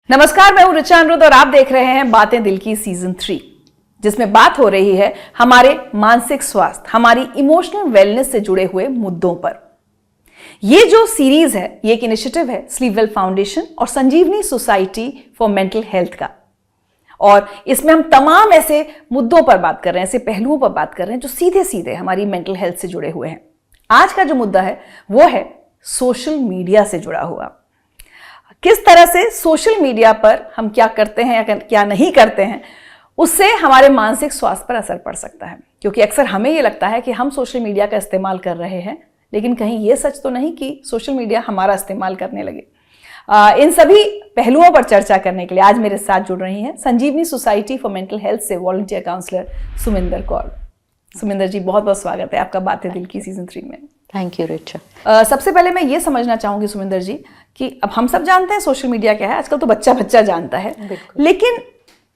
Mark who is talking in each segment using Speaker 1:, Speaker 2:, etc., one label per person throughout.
Speaker 1: नमस्कार, मैं हूं ऋचा अनिरुद्ध और आप देख रहे हैं बातें दिल की सीजन 3, जिसमें बात हो रही है हमारे मानसिक स्वास्थ्य, हमारी इमोशनल वेलनेस से जुड़े हुए मुद्दों पर। ये जो सीरीज है, ये एक इनिशिएटिव है स्लीप वेल फाउंडेशन और संजीवनी सोसाइटी फॉर मेंटल हेल्थ का, और इसमें हम तमाम ऐसे मुद्दों पर बात कर रहे हैं, ऐसे पहलुओं पर बात कर रहे हैं जो सीधे सीधे हमारी मेंटल हेल्थ से जुड़े हुए हैं। आज का जो मुद्दा है वो है सोशल मीडिया से जुड़ा हुआ। किस तरह से सोशल मीडिया पर हम क्या करते हैं या क्या नहीं करते हैं, उससे हमारे मानसिक स्वास्थ्य पर असर पड़ सकता है। क्योंकि अक्सर हमें ये लगता है कि हम सोशल मीडिया का इस्तेमाल कर रहे हैं, लेकिन कहीं ये सच तो नहीं कि सोशल मीडिया हमारा इस्तेमाल करने लगे। इन सभी पहलुओं पर चर्चा करने के लिए आज मेरे साथ जुड़ रही हैं संजीवनी सोसाइटी फॉर मेंटल हेल्थ से वॉलंटियर काउंसलर सुमिंदर कौर। सुमिंदर जी, बहुत बहुत स्वागत है आपका बातें दिल की सीजन 3 में।
Speaker 2: Thank you Richa.
Speaker 1: सबसे पहले मैं ये समझना चाहूंगी सुमिंदर जी कि अब हम सब जानते हैं सोशल मीडिया क्या है, आजकल तो बच्चा बच्चा जानता है, लेकिन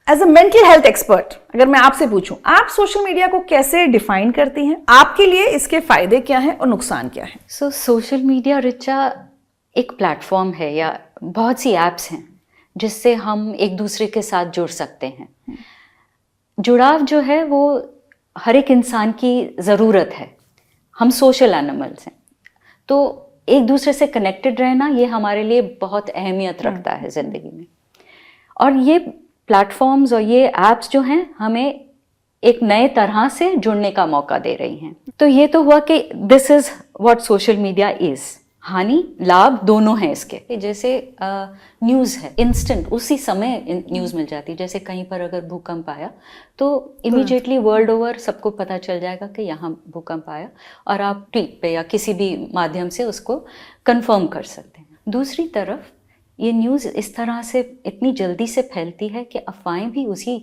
Speaker 1: as a mental health expert अगर मैं आपसे पूछूं, आप सोशल मीडिया को कैसे डिफाइन करती हैं? आपके लिए इसके फायदे क्या हैं और नुकसान क्या है?
Speaker 2: सोशल मीडिया रिचा एक प्लेटफॉर्म है या बहुत सी एप्स हैं जिससे हम एक दूसरे के साथ जुड़ सकते हैं। जुड़ाव जो है वो हर एक इंसान की ज़रूरत है। हम सोशल एनिमल्स हैं, तो एक दूसरे से कनेक्टेड रहना ये हमारे लिए बहुत अहमियत रखता है ज़िंदगी में। और ये प्लेटफॉर्म्स और ये एप्स जो हैं हमें एक नए तरह से जुड़ने का मौका दे रही हैं। तो ये तो हुआ कि this is what social media is. हानि लाभ दोनों हैं इसके। जैसे न्यूज़ है, इंस्टेंट उसी समय न्यूज़ मिल जाती है। जैसे कहीं पर अगर भूकंप आया तो इमीडिएटली वर्ल्ड ओवर सबको पता चल जाएगा कि यहाँ भूकंप आया, और आप ट्वीट पे या किसी भी माध्यम से उसको कंफर्म कर सकते हैं। दूसरी तरफ ये न्यूज़ इस तरह से इतनी जल्दी से फैलती है कि अफवाहें भी उसी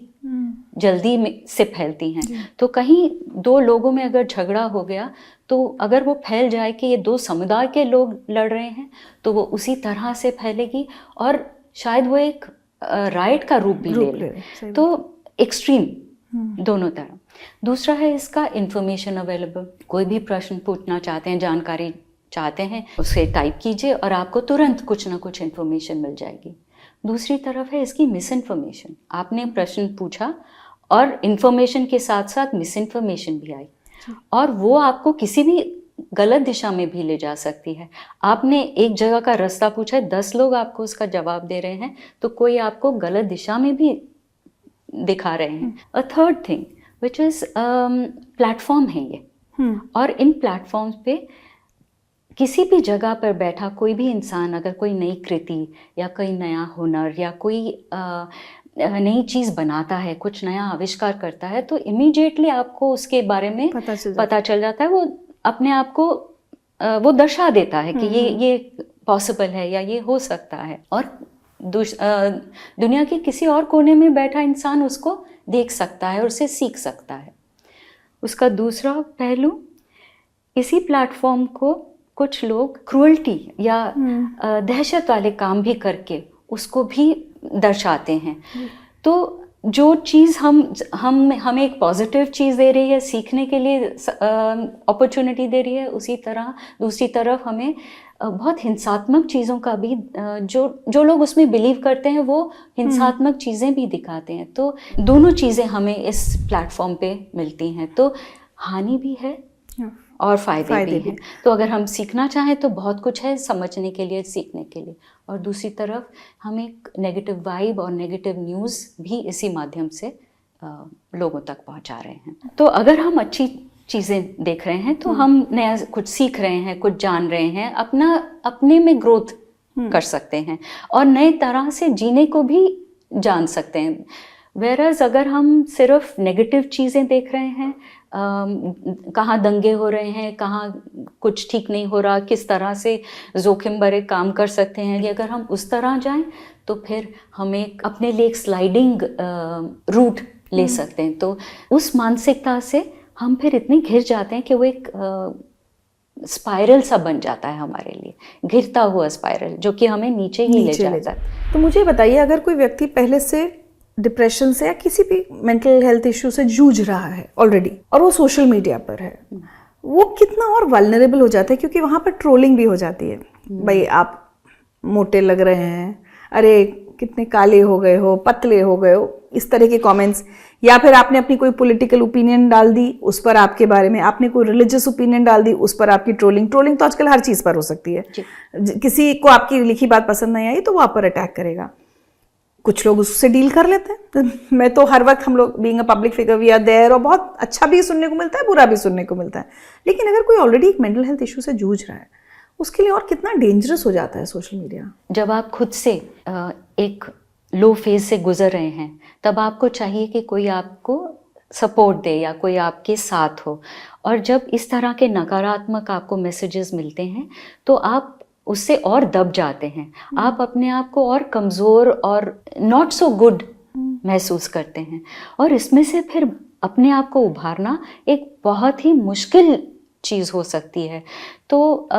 Speaker 2: जल्दी में से फैलती हैं। तो कहीं दो लोगों में अगर झगड़ा हो गया तो अगर वो फैल जाए कि ये दो समुदाय के लोग लड़ रहे हैं, तो वो उसी तरह से फैलेगी और शायद वो एक राइट का रूप भी ले ले। तो एक्सट्रीम दोनों तरह। दूसरा है इसका इंफॉर्मेशन अवेलेबल। कोई भी प्रश्न पूछना चाहते हैं, जानकारी चाहते हैं, उसे टाइप कीजिए और आपको तुरंत कुछ ना कुछ इन्फॉर्मेशन मिल जाएगी। दूसरी तरफ है इसकी मिस इन्फॉर्मेशन। आपने प्रश्न पूछा और इन्फॉर्मेशन के साथ साथ मिस इन्फॉर्मेशन भी आई, और वो आपको किसी भी गलत दिशा में भी ले जा सकती है। आपने एक जगह का रास्ता पूछा है, 10 लोग आपको उसका जवाब दे रहे हैं, तो कोई आपको गलत दिशा में भी दिखा रहे हैं। A third thing which is platform है ये, और इन प्लेटफॉर्म्स पे किसी भी जगह पर बैठा कोई भी इंसान अगर कोई नई कृति या कोई नया हुनर या कोई नई चीज़ बनाता है, कुछ नया आविष्कार करता है, तो इमीडिएटली आपको उसके बारे में पता चल जाता है। वो अपने आप को वो दर्शा देता है कि ये पॉसिबल है या ये हो सकता है, और दुनिया के किसी और कोने में बैठा इंसान उसको देख सकता है और उससे सीख सकता है। उसका दूसरा पहलू, इसी प्लेटफॉर्म को कुछ लोग क्रूअल्टी या दहशत वाले काम भी करके उसको भी दर्शाते हैं। तो जो चीज़ हमें एक पॉजिटिव चीज़ दे रही है, सीखने के लिए अपॉर्चुनिटी दे रही है, उसी तरह दूसरी तरफ हमें बहुत हिंसात्मक चीज़ों का भी, जो लोग उसमें बिलीव करते हैं वो हिंसात्मक चीज़ें भी दिखाते हैं। तो दोनों चीज़ें हमें इस प्लेटफॉर्म पे मिलती हैं। तो हानि भी है और फायदे भी हैं। तो अगर हम सीखना चाहें तो बहुत कुछ है समझने के लिए, सीखने के लिए, और दूसरी तरफ हम एक नेगेटिव वाइब और नेगेटिव न्यूज़ भी इसी माध्यम से लोगों तक पहुंचा रहे हैं। तो अगर हम अच्छी चीज़ें देख रहे हैं तो हम नया कुछ सीख रहे हैं, कुछ जान रहे हैं, अपने में ग्रोथ कर सकते हैं और नए तरह से जीने को भी जान सकते हैं। वेरएज़ अगर हम सिर्फ नेगेटिव चीज़ें देख रहे हैं, कहाँ दंगे हो रहे हैं, कहाँ कुछ ठीक नहीं हो रहा, किस तरह से जोखिम भरे काम कर सकते हैं, कि अगर हम उस तरह जाएं तो फिर हमें अपने लिए एक स्लाइडिंग रूट ले सकते हैं। तो उस मानसिकता से हम फिर इतने घिर जाते हैं कि वो एक स्पाइरल सा बन जाता है हमारे लिए, घिरता हुआ स्पाइरल, जो कि हमें नीचे ही ले जाता है।
Speaker 1: तो मुझे बताइए, अगर कोई व्यक्ति पहले से डिप्रेशन से या किसी भी मेंटल हेल्थ इश्यू से जूझ रहा है ऑलरेडी, और वो सोशल मीडिया पर है, वो कितना और वल्नरेबल हो जाता है, क्योंकि वहाँ पर ट्रोलिंग भी हो जाती है। भाई आप मोटे लग रहे हैं, अरे कितने काले हो गए हो, पतले हो गए हो, इस तरह के कमेंट्स, या फिर आपने अपनी कोई पॉलिटिकल ओपिनियन डाल दी उस पर आपके बारे में, आपने कोई रिलीजियस ओपिनियन डाल दी उस पर आपकी ट्रोलिंग तो आजकल हर चीज़ पर हो सकती है। किसी को आपकी लिखी बात पसंद नहीं आई तो वो आप पर अटैक करेगा। कुछ लोग उससे डील कर लेते हैं। मैं तो हर वक्त, हम लोग being a public figure we are there, और बहुत अच्छा भी सुनने को मिलता है, बुरा भी सुनने को मिलता है। लेकिन अगर कोई ऑलरेडी एक मेंटल हेल्थ इशू से जूझ रहा है, उसके लिए और कितना डेंजरस हो जाता है सोशल मीडिया।
Speaker 2: जब आप खुद से एक लो फेज से गुजर रहे हैं, तब आपको चाहिए कि कोई आपको सपोर्ट दे या कोई आपके साथ हो। और जब इस तरह के नकारात्मक आपको मैसेजेस मिलते हैं तो आप उससे और दब जाते हैं, आप अपने आप को और कमज़ोर और नॉट सो गुड महसूस करते हैं, और इसमें से फिर अपने आप को उभारना एक बहुत ही मुश्किल चीज़ हो सकती है। तो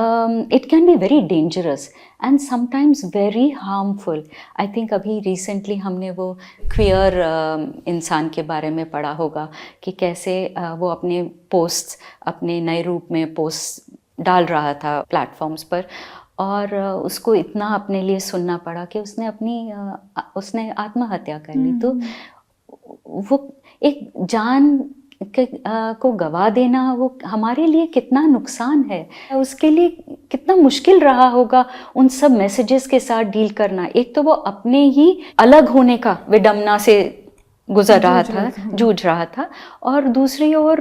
Speaker 2: it can be very dangerous and sometimes very harmful. I think अभी रिसेंटली हमने वो क्वियर इंसान के बारे में पढ़ा होगा कि कैसे वो अपने पोस्ट, अपने नए रूप में पोस्ट डाल रहा था प्लेटफॉर्म्स पर, और उसको इतना अपने लिए सुनना पड़ा कि उसने आत्महत्या कर ली। तो वो एक जान को गवा देना, वो हमारे लिए कितना नुकसान है, उसके लिए कितना मुश्किल रहा होगा उन सब मैसेजेस के साथ डील करना। एक तो वो अपने ही अलग होने का विडंबना से गुजर रहा था, जूझ रहा था, और दूसरी ओर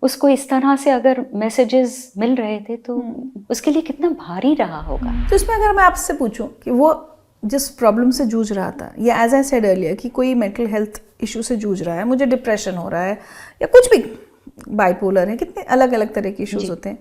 Speaker 2: उसको इस तरह से अगर मैसेजेस मिल रहे थे तो उसके लिए कितना भारी रहा होगा।
Speaker 1: तो इसमें अगर मैं आपसे पूछूं कि वो जिस प्रॉब्लम से जूझ रहा था, या एज आई सेड अर्लियर कि कोई मेंटल हेल्थ इशू से जूझ रहा है, मुझे डिप्रेशन हो रहा है या कुछ भी, बाइपोलर है, कितने अलग अलग तरह के इश्यूज होते हैं,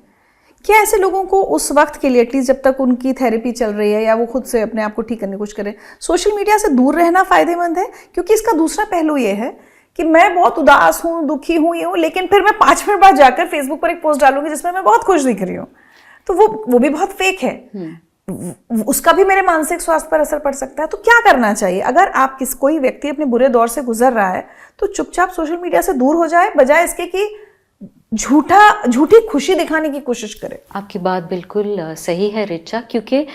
Speaker 1: क्या ऐसे लोगों को उस वक्त के लिए, एटलीस्ट जब तक उनकी थेरेपी चल रही है या वो खुद से अपने आप को ठीक करने की कोशिश करें, सोशल मीडिया से दूर रहना फ़ायदेमंद है? क्योंकि इसका दूसरा पहलू ये है कि मैं बहुत उदास हूँ, दुखी हूँ, ये हूँ, लेकिन फिर मैं 5 मिनट बाद जाकर फेसबुक पर एक पोस्ट डालूंगी जिसमें मैं बहुत खुश दिख रही हूँ, तो वो भी बहुत फेक है। उसका भी मेरे मानसिक स्वास्थ्य पर असर पड़ सकता है। तो क्या करना चाहिए अगर आप कोई व्यक्ति अपने बुरे दौर से गुजर रहा है, तो चुपचाप सोशल मीडिया से दूर हो जाए, बजाय इसके कि झूठी खुशी दिखाने की कोशिश करे?
Speaker 2: आपकी बात बिल्कुल सही है रिचा, क्योंकि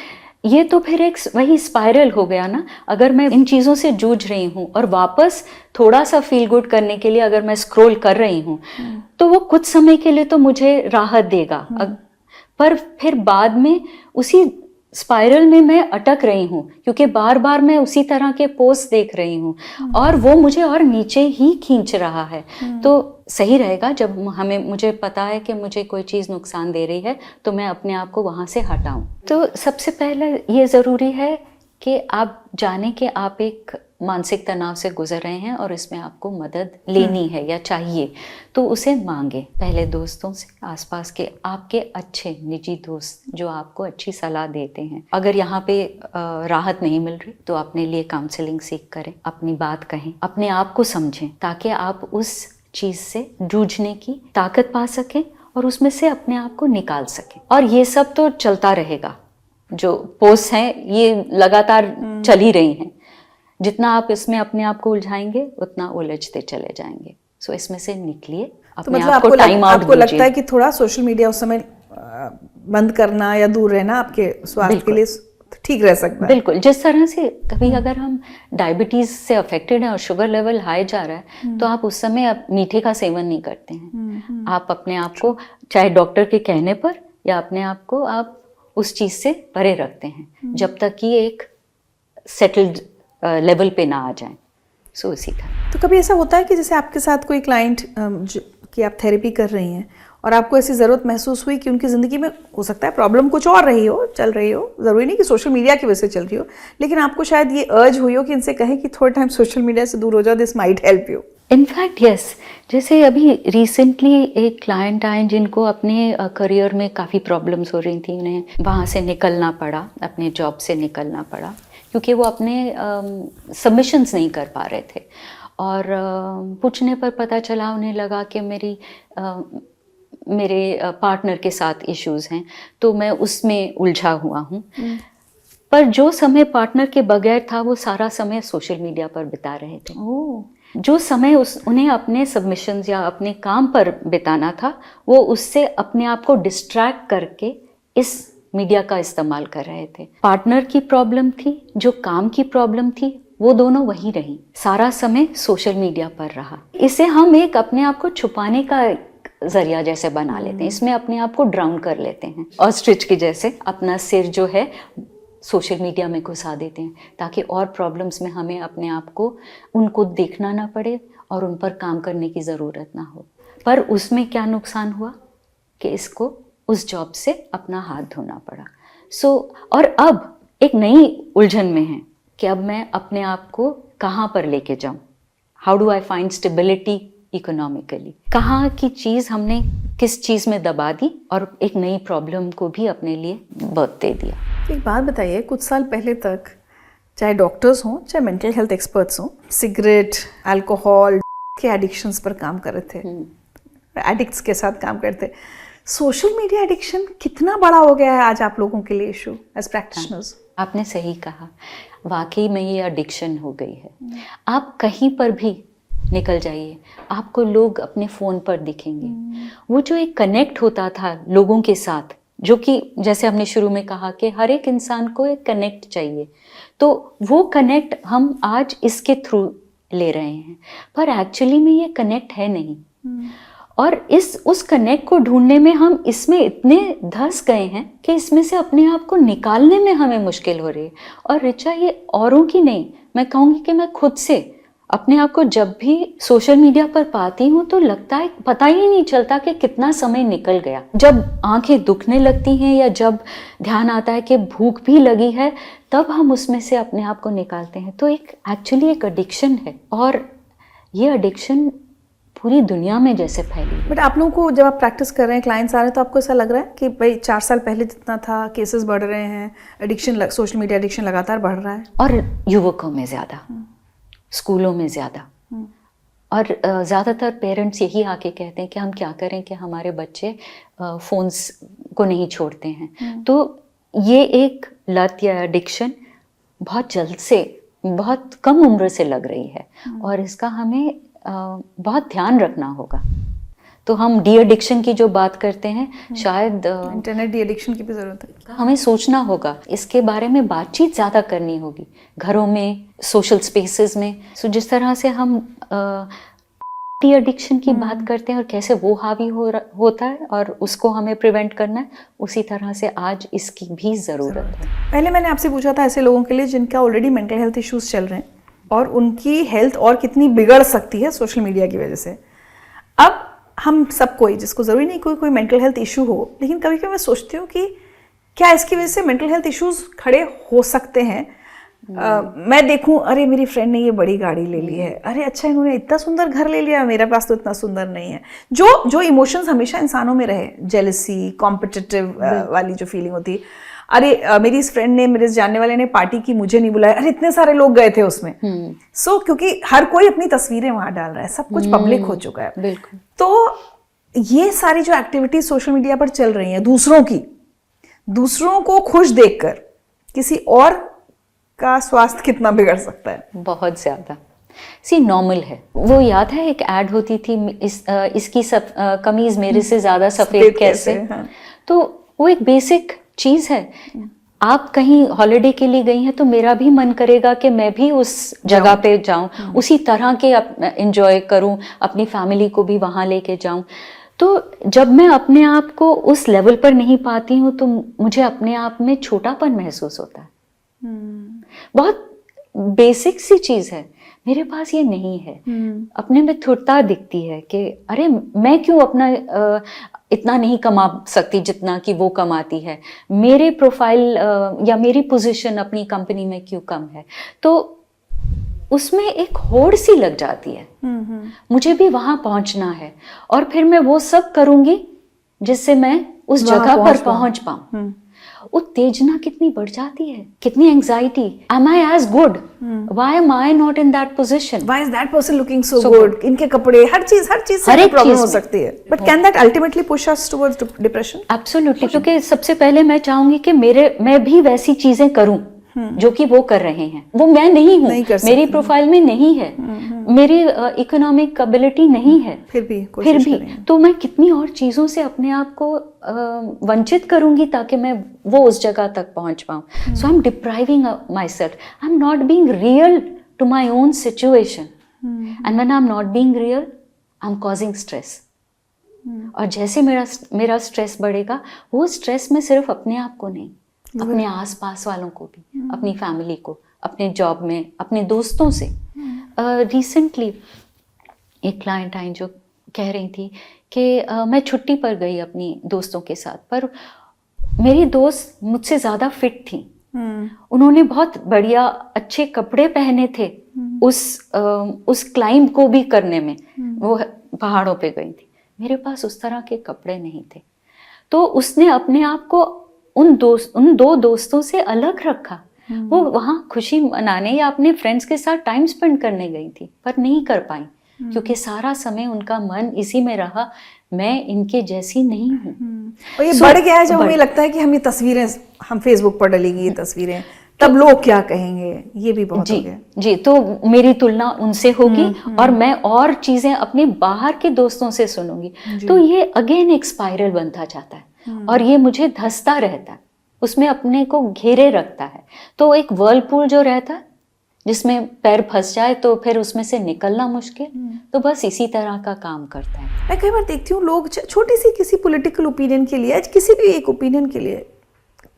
Speaker 2: ये तो फिर एक वही स्पाइरल हो गया ना। अगर मैं इन चीज़ों से जूझ रही हूँ और वापस थोड़ा सा फील गुड करने के लिए अगर मैं स्क्रॉल कर रही हूँ, तो वो कुछ समय के लिए तो मुझे राहत देगा, पर फिर बाद में उसी स्पाइरल में मैं अटक रही हूँ, क्योंकि बार बार मैं उसी तरह के पोस्ट देख रही हूँ और वो मुझे और नीचे ही खींच रहा है। तो सही रहेगा जब मुझे पता है कि मुझे कोई चीज़ नुकसान दे रही है तो मैं अपने आप को वहाँ से हटाऊँ। तो सबसे पहले ये ज़रूरी है कि आप जानें कि आप एक मानसिक तनाव से गुजर रहे हैं और इसमें आपको मदद लेनी है या चाहिए, तो उसे मांगे। पहले दोस्तों से, आसपास के आपके अच्छे निजी दोस्त जो आपको अच्छी सलाह देते हैं। अगर यहाँ पे राहत नहीं मिल रही तो अपने लिए काउंसलिंग सीख करें, अपनी बात कहें, अपने आप को समझें, ताकि आप उस चीज़ से जूझने की ताकत पा सकें और उसमें से अपने आप को निकाल सकें। और ये सब तो चलता रहेगा, जो पोस्ट हैं ये लगातार चल ही रही हैं। जितना आप इसमें अपने आप को उलझाएंगे उतना उलझते चले जाएंगे। सो इसमें से निकलिए, अपने आप को टाइम आउट दीजिए।
Speaker 1: आपको लगता है कि थोड़ा सोशल मीडिया उस समय बंद करना या दूर रहना आपके स्वास्थ्य के लिए ठीक रह सकता है? बिल्कुल।
Speaker 2: जिस तरह से कभी अगर हम डायबिटीज से अफेक्टेड हैं और शुगर लेवल हाई जा रहा है, तो आप उस समय मीठे का सेवन नहीं करते हैं। आप अपने आप को चाहे डॉक्टर के कहने पर या अपने आप को आप उस चीज़ से परे रखते हैं जब तक कि एक सेटल्ड लेवल पे ना आ जाए। सो इसी तरह।
Speaker 1: तो कभी ऐसा होता है कि जैसे आपके साथ कोई क्लाइंट कि आप थेरेपी कर रही हैं और आपको ऐसी ज़रूरत महसूस हुई कि उनकी ज़िंदगी में हो सकता है प्रॉब्लम कुछ और रही हो, चल रही हो, ज़रूरी नहीं कि सोशल मीडिया की वजह से चल रही हो, लेकिन आपको शायद ये अर्ज हुई हो कि इनसे कहें कि थोड़ा टाइम सोशल मीडिया से दूर हो जाओ, this might help you?
Speaker 2: In fact yes, जैसे अभी रिसेंटली एक क्लाइंट आए जिनको अपने करियर में काफ़ी प्रॉब्लम्स हो रही थी, उन्हें वहाँ से निकलना पड़ा, अपने जॉब से निकलना पड़ा, क्योंकि वो अपने सबमिशंस नहीं कर पा रहे थे। और पूछने पर पता चला, उन्हें लगा कि मेरे पार्टनर के साथ इश्यूज़ हैं, तो मैं उसमें उलझा हुआ हूँ। पर जो समय पार्टनर के बगैर था वो सारा समय सोशल मीडिया पर बिता रहे थे। जो समय उन्हें अपने सबमिशंस या अपने काम पर बिताना था, वो उससे अपने आप को डिस्ट्रैक्ट करके इस मीडिया का इस्तेमाल कर रहे थे। पार्टनर की प्रॉब्लम थी, जो काम की प्रॉब्लम थी, वो दोनों वही रही। सारा समय सोशल मीडिया पर रहा। इसे हम एक अपने आप को छुपाने का जरिया जैसे बना लेते हैं, इसमें अपने आप को ड्राउन कर लेते हैं। ऑस्ट्रिच के जैसे अपना सिर जो है सोशल मीडिया में घुसा देते हैं, ताकि और प्रॉब्लम्स में हमें अपने आप को उनको देखना ना पड़े और उन पर काम करने की ज़रूरत ना हो। पर उसमें क्या नुकसान हुआ कि इसको उस जॉब से अपना हाथ धोना पड़ा। और अब एक नई उलझन में है कि अब मैं अपने आप को कहाँ पर लेके जाऊँ। How do I find stability economically. कहाँ की चीज़ हमने किस चीज़ में दबा दी और एक नई प्रॉब्लम को भी अपने लिए बर्थ दे दिया।
Speaker 1: एक बात बताइए, कुछ साल पहले तक चाहे डॉक्टर्स हों चाहे मेंटल हेल्थ एक्सपर्ट्स हों, सिगरेट, अल्कोहल के एडिक्शंस पर काम कर रहे थे, एडिक्ट्स के साथ काम करते थे। सोशल मीडिया एडिक्शन कितना बड़ा हो गया है आज आप लोगों के लिए इशू एज प्रैक्टिशनर्स?
Speaker 2: आपने सही कहा, वाकई में ये एडिक्शन हो गई है। आप कहीं पर भी निकल जाइए, आपको लोग अपने फ़ोन पर दिखेंगे। वो जो एक कनेक्ट होता था लोगों के साथ, जो कि जैसे हमने शुरू में कहा कि हर एक इंसान को एक कनेक्ट चाहिए, तो वो कनेक्ट हम आज इसके थ्रू ले रहे हैं, पर एक्चुअली में ये कनेक्ट है नहीं। और उस कनेक्ट को ढूंढने में हम इसमें इतने धंस गए हैं कि इसमें से अपने आप को निकालने में हमें मुश्किल हो रही है। और ऋचा, ये औरों की नहीं, मैं कहूँगी कि मैं खुद से अपने आप को जब भी सोशल मीडिया पर पाती हूँ तो लगता है पता ही नहीं चलता कि कितना समय निकल गया। जब आंखें दुखने लगती हैं या जब ध्यान आता है कि भूख भी लगी है, तब हम उसमें से अपने आप को निकालते हैं। तो एक्चुअली एक एडिक्शन है, और ये एडिक्शन पूरी दुनिया में जैसे फैली।
Speaker 1: बट आप लोगों को जब आप प्रैक्टिस कर रहे हैं, क्लाइंट्स आ रहे हैं, तो आपको ऐसा लग रहा है कि भाई 4 साल पहले जितना था केसेस बढ़ रहे हैं, एडिक्शन, सोशल मीडिया एडिक्शन लगातार बढ़ रहा है? और
Speaker 2: युवकों में ज़्यादा, स्कूलों में ज़्यादा, और ज़्यादातर पेरेंट्स यही आके कहते हैं कि हम क्या करें कि हमारे बच्चे फ़ोन्स को नहीं छोड़ते हैं। तो ये एक लत या एडिक्शन बहुत जल्द से, बहुत कम उम्र से लग रही है, और इसका हमें बहुत ध्यान रखना होगा। तो हम डी एडिक्शन की जो बात करते हैं, शायद
Speaker 1: इंटरनेट डी एडिक्शन की भी ज़रूरत है।
Speaker 2: हमें सोचना होगा, इसके बारे में बातचीत ज़्यादा करनी होगी, घरों में, सोशल स्पेसेस में। सो जिस तरह से हम डी एडिक्शन की बात करते हैं और कैसे वो हावी होता है और उसको हमें प्रिवेंट करना है, उसी तरह से आज इसकी भी ज़रूरत है।
Speaker 1: पहले मैंने आपसे पूछा था ऐसे लोगों के लिए जिनका ऑलरेडी मेंटल हेल्थ इश्यूज चल रहे हैं और उनकी हेल्थ और कितनी बिगड़ सकती है सोशल मीडिया की वजह से। अब हम सब कोई, जिसको ज़रूरी नहीं कोई मेंटल हेल्थ इशू हो, लेकिन कभी कभी मैं सोचती हूँ कि क्या इसकी वजह से मेंटल हेल्थ इश्यूज खड़े हो सकते हैं। मैं देखूं, अरे मेरी फ्रेंड ने ये बड़ी गाड़ी ले ली है, अरे अच्छा इन्होंने इतना सुंदर घर ले लिया, मेरे पास तो इतना सुंदर नहीं है। जो इमोशंस हमेशा इंसानों में रहे, जेलसी, कॉम्पिटिटिव वाली जो फीलिंग होती है, अरे मेरी इस फ्रेंड ने, मेरे इस जानने वाले ने पार्टी की, मुझे नहीं बुलाया, अरे इतने सारे लोग गए थे उसमें। क्योंकि हर कोई अपनी तस्वीरें वहां डाल रहा है, सब कुछ पब्लिक हो चुका है।
Speaker 2: बिल्कुल।
Speaker 1: तो ये सारी जो एक्टिविटीज सोशल मीडिया पर चल रही हैं, दूसरों को खुश देखकर किसी और का स्वास्थ्य कितना बिगड़ सकता है?
Speaker 2: बहुत ज्यादा। नॉर्मल है। वो याद है एक ऐड होती थी, इसकी कमीज मेरे से ज्यादा सफेद कैसे।
Speaker 1: हाँ।
Speaker 2: तो वो एक बेसिक चीज है। आप कहीं हॉलिडे के लिए गई हैं तो मेरा भी मन करेगा कि मैं भी उस जगह पे जाऊं, उसी तरह के एंजॉय करूं, अपनी फैमिली को भी वहां लेके जाऊं। तो जब मैं अपने आप को उस लेवल पर नहीं पाती हूँ तो मुझे अपने आप में छोटापन महसूस होता है। बहुत बेसिक सी चीज है, मेरे पास ये नहीं है। अपने में थोड़ता दिखती है कि अरे मैं क्यों अपना इतना नहीं कमा सकती जितना कि वो कमाती है, मेरे प्रोफाइल या मेरी पोजीशन अपनी कंपनी में क्यों कम है। तो उसमें एक होड़ सी लग जाती है, मुझे भी वहां पहुंचना है और फिर मैं वो सब करूंगी जिससे मैं उस जगह पर पहुंच पाऊं। उत्तेजना कितनी बढ़ जाती है, कितनी anxiety. Am I as good? Why am I not in that position?
Speaker 1: Why is that person looking so good? इनके कपड़े, हर चीज से प्रॉब्लम हो सकती है। But can that ultimately push us towards depression?
Speaker 2: Absolutely, क्योंकि सबसे पहले मैं चाहूंगी कि मैं भी वैसी चीजें करूं जो कि वो कर रहे हैं, वो मैं नहीं हूँ, मेरी प्रोफाइल में नहीं है, मेरी इकोनॉमिक एबिलिटी नहीं है,
Speaker 1: फिर भी
Speaker 2: तो मैं कितनी और चीजों से अपने आप को वंचित करूंगी ताकि मैं वो उस जगह तक पहुंच पाऊं। So I am depriving myself, I am not being real to my own situation, and when I am not being real I am causing stress. और जैसे मेरा स्ट्रेस बढ़ेगा, वो स्ट्रेस में सिर्फ अपने आप को नहीं, अपने आसपास वालों को भी, अपनी फैमिली को, अपने जॉब में, अपने दोस्तों से। रिसेंटली एक क्लाइंट आई जो कह रही थी कि मैं छुट्टी पर गई अपनी दोस्तों के साथ, पर मेरी दोस्त मुझसे ज़्यादा फिट थी, उन्होंने बहुत बढ़िया अच्छे कपड़े पहने थे उस क्लाइंब को भी करने में, वो पहाड़ों पे गई थी, मेरे पास उस तरह के कपड़े नहीं थे। तो उसने अपने आप को उन दो दोस्तों से अलग रखा। वो वहाँ खुशी मनाने या अपने फ्रेंड्स के साथ टाइम स्पेंड करने गई थी, पर नहीं कर पाई, क्योंकि सारा समय उनका मन इसी में रहा, मैं इनके जैसी नहीं हूँ।
Speaker 1: और ये बढ़ गया है जब हमें लगता है कि हम ये तस्वीरें हम फेसबुक पर डलेगी, ये तस्वीरें, तब लोग क्या कहेंगे, ये भी बहुत हो गया।
Speaker 2: जी, तो मेरी तुलना उनसे होगी और मैं और चीजें अपने बाहर के दोस्तों से सुनूंगी, तो ये अगेन एक स्पाइरल बनता जाता है और ये मुझे धंसता रहता है, उसमें अपने को घेरे रखता है। तो एक व्हर्लपूल जो रहता है जिसमें पैर फंस जाए तो फिर उसमें से निकलना मुश्किल, तो बस इसी तरह का काम करता है।
Speaker 1: मैं कई बार देखती हूँ लोग छोटी सी किसी पॉलिटिकल ओपिनियन के लिए, किसी भी एक ओपिनियन के लिए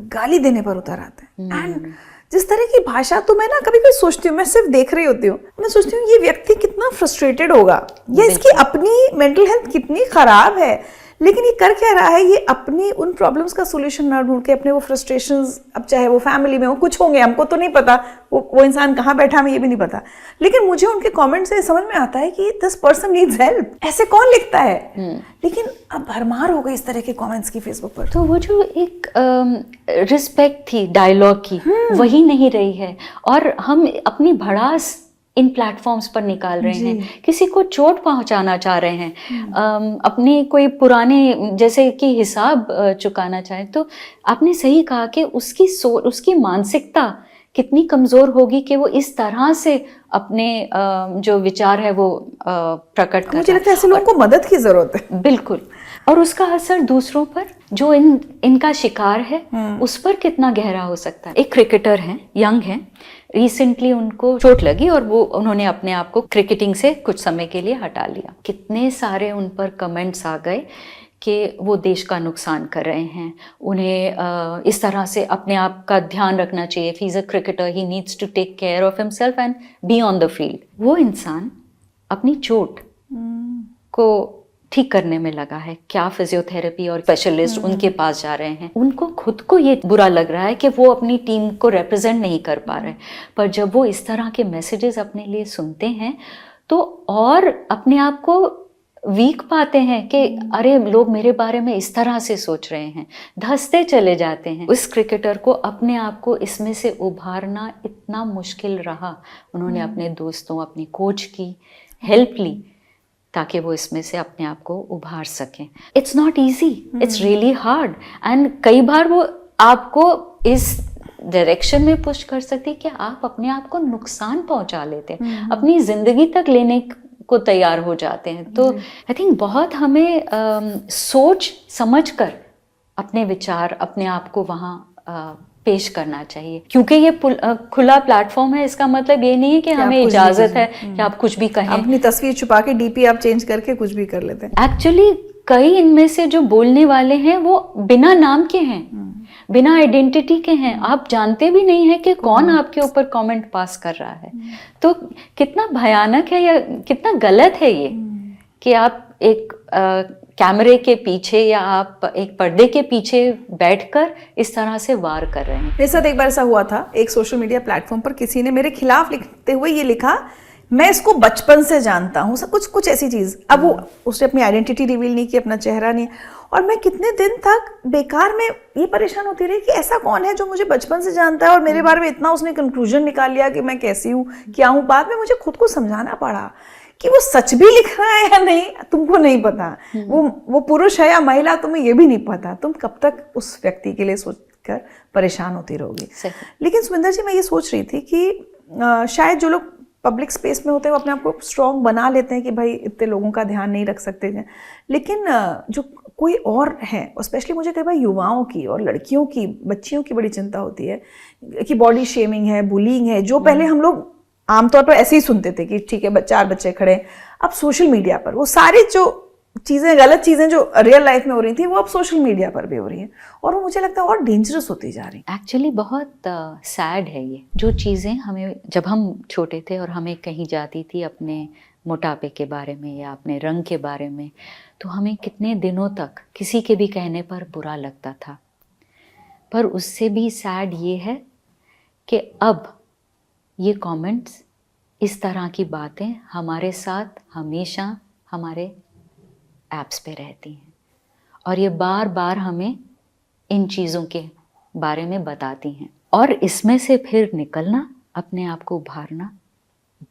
Speaker 1: गाली देने पर उतर आते हैं। एंड जिस तरह की भाषा, तो मैं ना कभी कभी सोचती हूँ, मैं सिर्फ देख रही होती हूँ, मैं सोचती हूँ ये व्यक्ति कितना फ्रस्ट्रेटेड होगा, या इसकी अपनी मेंटल हेल्थ कितनी खराब है, लेकिन ये कर क्या रहा है, ये अपनी उन प्रॉब्लम्स का सोल्यूशन ना ढूंढ के अपने वो फ्रस्ट्रेशंस, अब चाहे वो फैमिली में हो, कुछ होंगे, हमको तो नहीं पता वो इंसान कहाँ बैठा, हमें ये भी नहीं पता, लेकिन मुझे उनके कमेंट से समझ में आता है कि दिस पर्सन नीड्स हेल्प। ऐसे कौन लिखता है? लेकिन अब भरमार हो गई इस तरह के कमेंट्स की फेसबुक पर।
Speaker 2: तो वो जो एक रिस्पेक्ट थी डायलॉग की, वही नहीं रही है, और हम अपनी भड़ास इन प्लेटफॉर्म्स पर निकाल रहे हैं, किसी को चोट पहुंचाना चाह रहे हैं, अपने कोई पुराने जैसे कि हिसाब चुकाना चाहे। तो आपने सही कहा कि उसकी मानसिकता कितनी कमजोर होगी कि वो इस तरह से अपने जो विचार है वो प्रकट कर।
Speaker 1: मुझे लगता है ऐसे लोगों को मदद की जरूरत है।
Speaker 2: बिल्कुल, और उसका असर दूसरों पर जो इनका शिकार है उस पर कितना गहरा हो सकता है। एक क्रिकेटर हैं, यंग हैं, रिसेंटली उनको चोट लगी और उन्होंने अपने आप को क्रिकेटिंग से कुछ समय के लिए हटा लिया। कितने सारे उन पर कमेंट्स आ गए कि वो देश का नुकसान कर रहे हैं, उन्हें इस तरह से अपने आप का ध्यान रखना चाहिए, he is a cricketer, he needs to take care of himself and be on the field. वो इंसान अपनी चोट को ठीक करने में लगा है, क्या फिजियोथेरेपी और स्पेशलिस्ट उनके पास जा रहे हैं, उनको खुद को ये बुरा लग रहा है कि वो अपनी टीम को रिप्रेजेंट नहीं कर पा रहे, पर जब वो इस तरह के मैसेजेस अपने लिए सुनते हैं तो और अपने आप को वीक पाते हैं कि अरे लोग मेरे बारे में इस तरह से सोच रहे हैं, धंसते चले जाते हैं। उस क्रिकेटर को अपने आप को इसमें से उभारना इतना मुश्किल रहा, उन्होंने अपने दोस्तों, अपनी कोच की हेल्प ली ताकि वो इसमें से अपने आप को उभार सकें। It's not easy, it's really hard, and कई बार वो आपको इस डायरेक्शन में पुश कर सकती है कि आप अपने आप को नुकसान पहुंचा लेते हैं, अपनी जिंदगी तक लेने को तैयार हो जाते हैं। तो आई थिंक बहुत हमें सोच समझ कर अपने विचार, अपने आप को वहाँ पेश करना चाहिए, क्योंकि ये खुला प्लेटफॉर्म है। इसका मतलब ये नहीं है कि हमें इजाजत है कि आप कुछ भी कहें,
Speaker 1: अपनी तस्वीर छुपा के डीपी आप चेंज करके कुछ भी कर लेते हैं।
Speaker 2: एक्चुअली कई इनमें से जो बोलने वाले हैं वो बिना नाम के हैं, बिना आइडेंटिटी के हैं, आप जानते भी नहीं है कि कौन आपके ऊपर कमेंट पास कर रहा है। तो कितना भयानक है या कितना गलत है ये कि आप एक कैमरे के पीछे या आप एक पर्दे के पीछे बैठकर इस तरह से वार कर रहे हैं।
Speaker 1: मेरे साथ एक बार ऐसा हुआ था, एक सोशल मीडिया प्लेटफॉर्म पर किसी ने मेरे खिलाफ लिखते हुए ये लिखा, मैं इसको बचपन से जानता हूँ, सब कुछ ऐसी चीज। अब वो उसने अपनी आइडेंटिटी रिवील नहीं की, अपना चेहरा नहीं, और मैं कितने दिन तक बेकार में ये परेशान होती रही कि ऐसा कौन है जो मुझे बचपन से जानता है और मेरे बारे में इतना उसने कंक्लूजन निकाल लिया कि मैं कैसी हूँ, क्या हूँ। बाद में मुझे खुद को समझाना पड़ा कि वो सच भी लिख रहा है या नहीं, तुमको नहीं पता, वो पुरुष है या महिला, तुम्हें ये भी नहीं पता, तुम कब तक उस व्यक्ति के लिए कर परेशान होती रहोगी।
Speaker 2: सही।
Speaker 1: लेकिन सुमिंदर जी, मैं ये सोच रही थी कि शायद जो लोग पब्लिक स्पेस में होते हैं वो अपने आप को स्ट्रॉन्ग बना लेते हैं कि भाई इतने लोगों का ध्यान नहीं रख सकते हैं, लेकिन जो कोई और है, और स्पेशली मुझे कई बार युवाओं की और लड़कियों की, बच्चियों की बड़ी चिंता होती है कि बॉडी शेमिंग है, बुलिंग है, जो पहले हम लोग आमतौर पर ऐसे ही सुनते थे कि ठीक है 4 बच्चे खड़े, अब सोशल मीडिया पर वो सारी जो चीज़ें, गलत चीज़ें जो रियल लाइफ में हो रही थी वो अब सोशल मीडिया पर भी हो रही हैं, और वो मुझे लगता है और डेंजरस होती जा रही है।
Speaker 2: एक्चुअली बहुत सैड है ये जो चीज़ें हमें, जब हम छोटे थे और हमें कहीं जाती थी अपने मोटापे के बारे में या अपने रंग के बारे में, तो हमें कितने दिनों तक किसी के भी कहने पर बुरा लगता था। पर उससे भी सैड ये है कि अब ये कमेंट्स, इस तरह की बातें हमारे साथ हमेशा हमारे ऐप्स पे रहती हैं, और ये बार बार हमें इन चीज़ों के बारे में बताती हैं, और इसमें से फिर निकलना, अपने आप को उभारना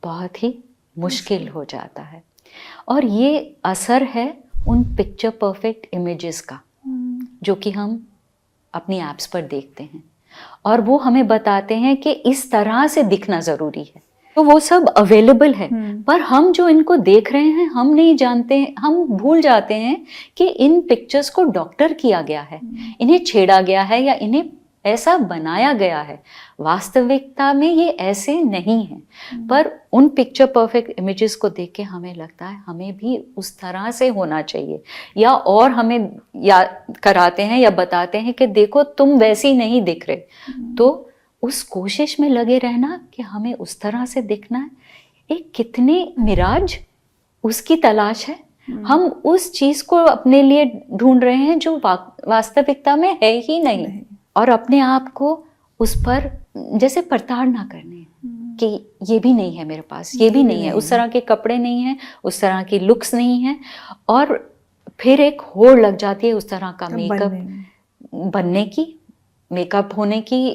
Speaker 2: बहुत ही मुश्किल हो जाता है। और ये असर है उन पिक्चर परफेक्ट इमेजेस का जो कि हम अपनी ऐप्स पर देखते हैं, और वो हमें बताते हैं कि इस तरह से दिखना ज़रूरी है, तो वो सब अवेलेबल है। पर हम जो इनको देख रहे हैं, हम नहीं जानते, हम भूल जाते हैं कि इन पिक्चर्स को डॉक्टर किया गया है, इन्हें छेड़ा गया है या इन्हें ऐसा बनाया गया है। वास्तविकता में ये ऐसे नहीं है, पर उन पिक्चर परफेक्ट इमेजेस को देख के हमें लगता है हमें भी उस तरह से होना चाहिए, या और हमें याद कराते हैं या बताते हैं कि देखो तुम वैसी नहीं दिख रहे। तो उस कोशिश में लगे रहना कि हमें उस तरह से दिखना है, एक कितने मिराज उसकी तलाश है। हम उस चीज को अपने लिए ढूंढ रहे हैं जो वास्तविकता में है ही नहीं, और अपने आप को उस पर जैसे प्रताड़ना करने कि ये भी नहीं है मेरे पास, ये भी नहीं है, उस तरह के कपड़े नहीं हैं, उस तरह की लुक्स नहीं है, और फिर एक होड़ लग जाती है उस तरह का मेकअप बनने की, मेकअप होने की,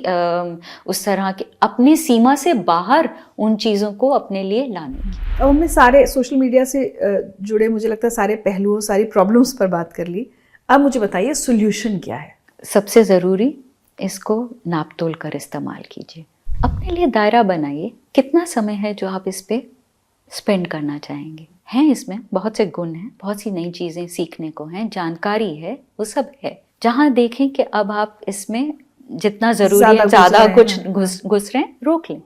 Speaker 2: उस तरह के अपनी सीमा से बाहर उन चीज़ों को अपने लिए लाने की।
Speaker 1: अब हमने सारे सोशल मीडिया से जुड़े, मुझे लगता है सारे पहलुओं, सारी प्रॉब्लम्स पर बात कर ली। अब मुझे बताइए सोल्यूशन क्या है?
Speaker 2: सबसे ज़रूरी, इसको नाप तोल कर इस्तेमाल कीजिए, अपने लिए दायरा बनाइए, कितना समय है जो आप इस पे स्पेंड करना चाहेंगे। हैं इसमें बहुत से गुण हैं, बहुत सी नई चीज़ें सीखने को हैं, जानकारी है, वो सब है। जहाँ देखें कि अब आप इसमें जितना ज़रूरी है ज़्यादा कुछ घुस रहे हैं, रोक लें,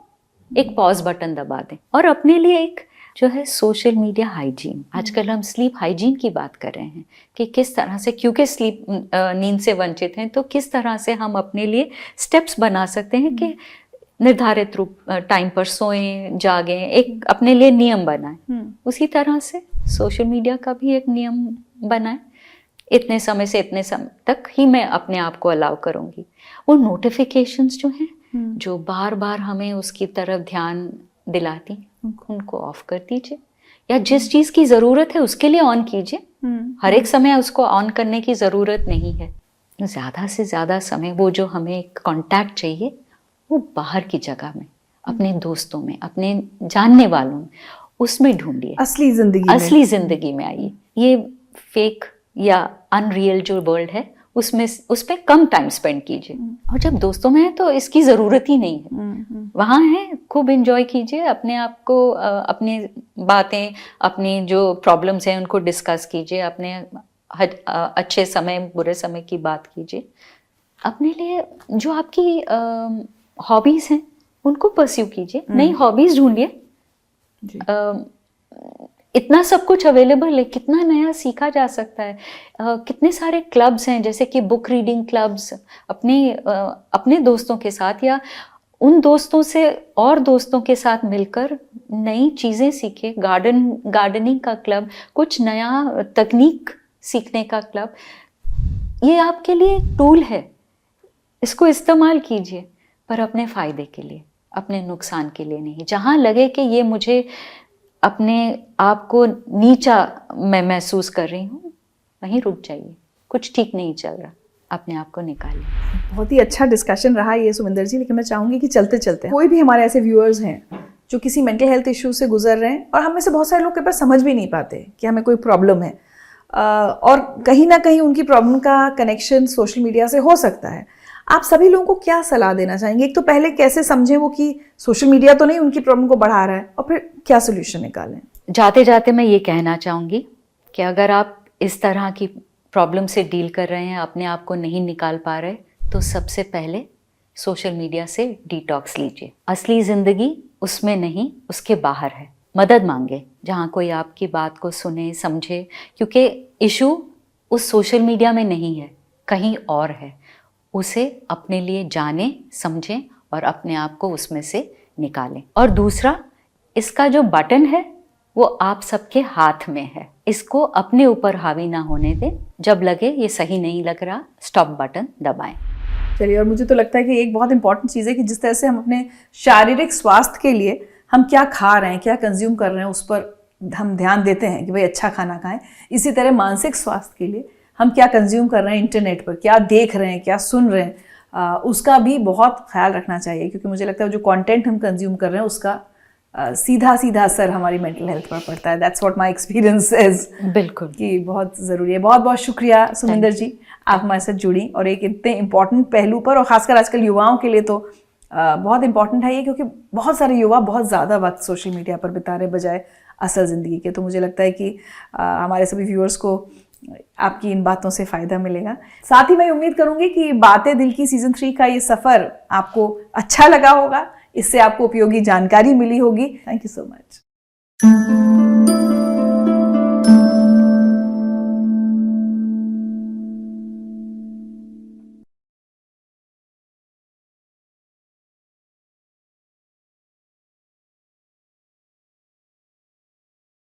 Speaker 2: एक पॉज बटन दबा दें, और अपने लिए एक जो है सोशल मीडिया हाइजीन, आजकल हम स्लीप हाइजीन की बात कर रहे हैं कि किस तरह से, क्योंकि स्लीप नींद से वंचित हैं, तो किस तरह से हम अपने लिए स्टेप्स बना सकते हैं कि निर्धारित रूप टाइम पर सोएं, जागें, एक अपने लिए नियम बनाएं। उसी तरह से सोशल मीडिया का भी एक नियम बनाएं, इतने समय से इतने समय तक ही मैं अपने आप को अलाउ करूँगी। वो नोटिफिकेशंस जो हैं, जो बार बार हमें उसकी तरफ ध्यान दिलाती, उनको ऑफ कर दीजिए, या जिस चीज़ की ज़रूरत है उसके लिए ऑन कीजिए। हर एक समय उसको ऑन करने की ज़रूरत नहीं है। ज़्यादा से ज़्यादा समय वो जो हमें कांटेक्ट चाहिए वो बाहर की जगह में, अपने दोस्तों में, अपने जानने वालों में, उसमें ढूंढिए, असली ज़िंदगी में आइए। ये फेक या अनरियल जो वर्ल्ड है उसमें, उस पर कम टाइम स्पेंड कीजिए, और जब दोस्तों में है तो इसकी ज़रूरत ही नहीं है। वहाँ है, खूब एंजॉय कीजिए, अपने आप को, अपनी बातें, अपनी जो प्रॉब्लम्स हैं उनको डिस्कस कीजिए, अपने अच्छे समय बुरे समय की बात कीजिए, अपने लिए जो आपकी हॉबीज़ हैं उनको परस्यू कीजिए, नई हॉबीज़ ढूंढिए। इतना सब कुछ अवेलेबल है, कितना नया सीखा जा सकता है। कितने सारे क्लब्स हैं, जैसे कि बुक रीडिंग क्लब्स, अपने दोस्तों के साथ या उन दोस्तों से और दोस्तों के साथ मिलकर नई चीज़ें सीखे। गार्डनिंग का क्लब, कुछ नया तकनीक सीखने का क्लब, ये आपके लिए एक टूल है, इसको इस्तेमाल कीजिए, पर अपने फ़ायदे के लिए, अपने नुकसान के लिए नहीं। जहाँ लगे कि ये मुझे अपने आप को नीचा मैं महसूस कर रही हूँ, वहीं रुक जाइए, कुछ ठीक नहीं चल रहा, अपने आप को निकालिए।
Speaker 1: बहुत ही अच्छा डिस्कशन रहा ये सुमिंदर जी, लेकिन मैं चाहूँगी कि चलते चलते कोई भी हमारे ऐसे व्यूअर्स हैं जो किसी मेंटल हेल्थ इशू से गुजर रहे हैं, और हम में से बहुत सारे लोग के पास समझ भी नहीं पाते कि हमें कोई प्रॉब्लम है, और कहीं ना कहीं उनकी प्रॉब्लम का कनेक्शन सोशल मीडिया से हो सकता है। आप सभी लोगों को क्या सलाह देना चाहेंगे? एक तो पहले कैसे समझें वो कि सोशल मीडिया तो नहीं उनकी प्रॉब्लम को बढ़ा रहा है, और फिर क्या सोल्यूशन निकालें?
Speaker 2: जाते जाते मैं ये कहना चाहूँगी कि अगर आप इस तरह की प्रॉब्लम से डील कर रहे हैं, अपने आप को नहीं निकाल पा रहे, तो सबसे पहले सोशल मीडिया से डिटॉक्स लीजिए। असली ज़िंदगी उसमें नहीं, उसके बाहर है। मदद मांगे जहाँ कोई आपकी बात को सुने, समझे, क्योंकि इशू उस सोशल मीडिया में नहीं है, कहीं और है। उसे अपने लिए जाने, समझें और अपने आप को उसमें से निकालें। और दूसरा, इसका जो बटन है वो आप सबके हाथ में है। इसको अपने ऊपर हावी ना होने दें। जब लगे ये सही नहीं लग रहा, स्टॉप बटन दबाएं।
Speaker 1: चलिए, और मुझे तो लगता है कि एक बहुत इंपॉर्टेंट चीज़ है कि जिस तरह से हम अपने शारीरिक स्वास्थ्य के लिए हम क्या खा रहे हैं, क्या कंज्यूम कर रहे हैं, उस पर हम ध्यान देते हैं कि भाई अच्छा खाना खाएं। इसी तरह मानसिक स्वास्थ्य के लिए हम क्या कंज्यूम कर रहे हैं, इंटरनेट पर क्या देख रहे हैं, क्या सुन रहे हैं, उसका भी बहुत ख्याल रखना चाहिए, क्योंकि मुझे लगता है जो कंटेंट हम कंज्यूम कर रहे हैं उसका सीधा सीधा असर हमारी मेंटल हेल्थ पर पड़ता है। That's what my experience is.
Speaker 2: बिल्कुल,
Speaker 1: कि बहुत ज़रूरी है। बहुत बहुत शुक्रिया सुमिंदर जी, आप हमारे साथ जुड़ी और एक इतने इम्पॉर्टेंट पहलू पर, और ख़ासकर आजकल युवाओं के लिए तो बहुत इम्पॉर्टेंट है ये, क्योंकि बहुत सारे युवा बहुत ज़्यादा वक्त सोशल मीडिया पर बिता रहे बजाय असल ज़िंदगी के। तो मुझे लगता है कि हमारे सभी व्यूअर्स को आपकी इन बातों से फ़ायदा मिलेगा। साथ ही मैं उम्मीद करूँगी कि बातें दिल की सीज़न 3 का ये सफ़र आपको अच्छा लगा होगा, इससे आपको उपयोगी जानकारी मिली होगी। Thank you so much.